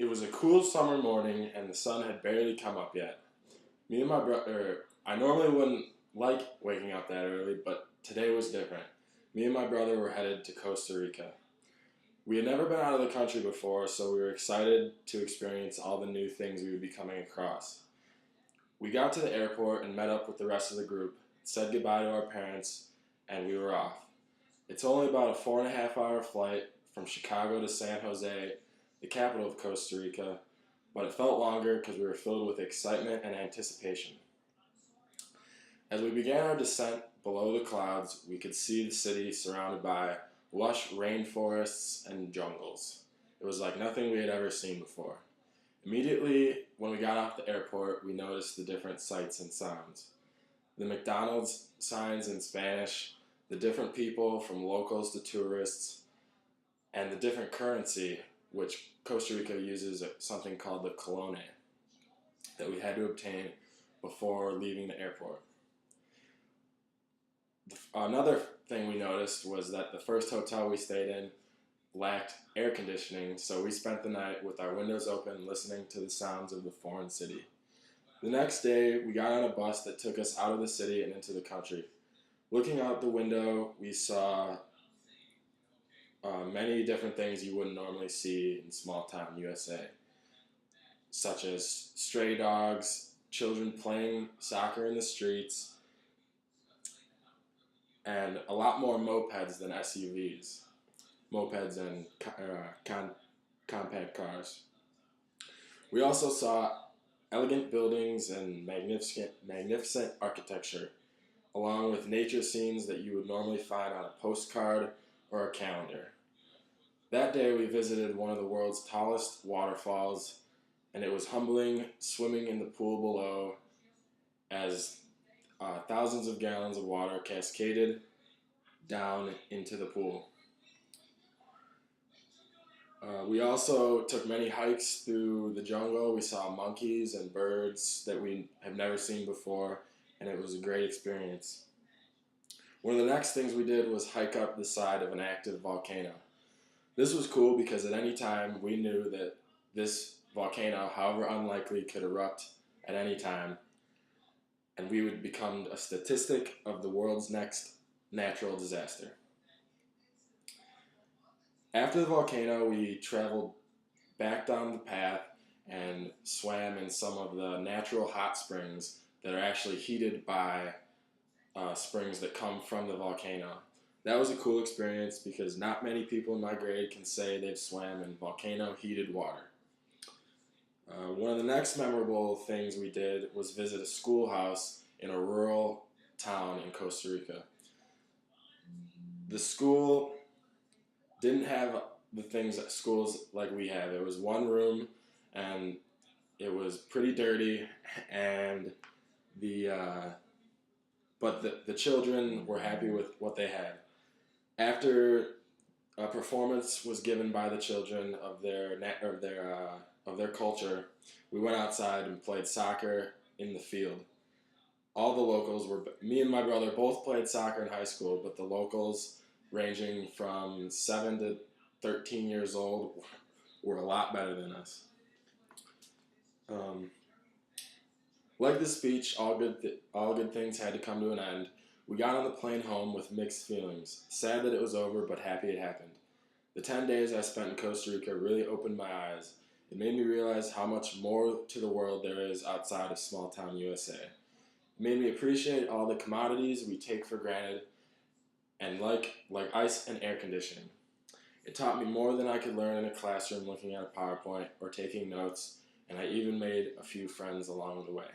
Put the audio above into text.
It was a cool summer morning and the sun had barely come up yet. Me and my brother, I normally wouldn't like waking up that early, but today was different. Me and my brother were headed to Costa Rica. We had never been out of the country before, so we were excited to experience all the new things we would be coming across. We got to the airport and met up with the rest of the group, said goodbye to our parents, and we were off. It's only about a 4.5 hour flight from Chicago to San Jose, the capital of Costa Rica, but it felt longer because we were filled with excitement and anticipation. As we began our descent below the clouds, we could see the city surrounded by lush rainforests and jungles. It was like nothing we had ever seen before. Immediately, when we got off the airport, we noticed the different sights and sounds. The McDonald's signs in Spanish, the different people from locals to tourists, and the different currency, which Costa Rica uses something called the colone, that we had to obtain before leaving the airport. Another thing we noticed was that the first hotel we stayed in lacked air conditioning, so we spent the night with our windows open listening to the sounds of the foreign city. The next day, we got on a bus that took us out of the city and into the country. Looking out the window, we saw many different things you wouldn't normally see in small town USA, such as stray dogs, children playing soccer in the streets, and a lot more mopeds than SUVs, mopeds and compact cars. We also saw elegant buildings and magnificent architecture, along with nature scenes that you would normally find on a postcard or a calendar. That day we visited one of the world's tallest waterfalls, and it was humbling swimming in the pool below as thousands of gallons of water cascaded down into the pool. We also took many hikes through the jungle. We saw monkeys and birds that we have never seen before, and it was a great experience. One of the next things we did was hike up the side of an active volcano. This was cool because at any time we knew that this volcano, however unlikely, could erupt at any time, and we would become a statistic of the world's next natural disaster. After the volcano, we traveled back down the path and swam in some of the natural hot springs that are actually heated by springs that come from the volcano. That was a cool experience because not many people in my grade can say they've swam in volcano heated water. One of the next memorable things we did was visit a schoolhouse in a rural town in Costa Rica. The school didn't have the things that schools like we have. It was one room and it was pretty dirty, and but the children were happy with what they had. After a performance was given by the children of their culture, we went outside and played soccer in the field. All the locals were, me and my brother both played soccer in high school, but the locals ranging from 7 to 13 years old were a lot better than us. Like the speech, all good things had to come to an end. We got on the plane home with mixed feelings. Sad that it was over, but happy it happened. The 10 days I spent in Costa Rica really opened my eyes. It made me realize how much more to the world there is outside of small town USA. It made me appreciate all the commodities we take for granted, and like ice and air conditioning. It taught me more than I could learn in a classroom looking at a PowerPoint or taking notes, and I even made a few friends along the way.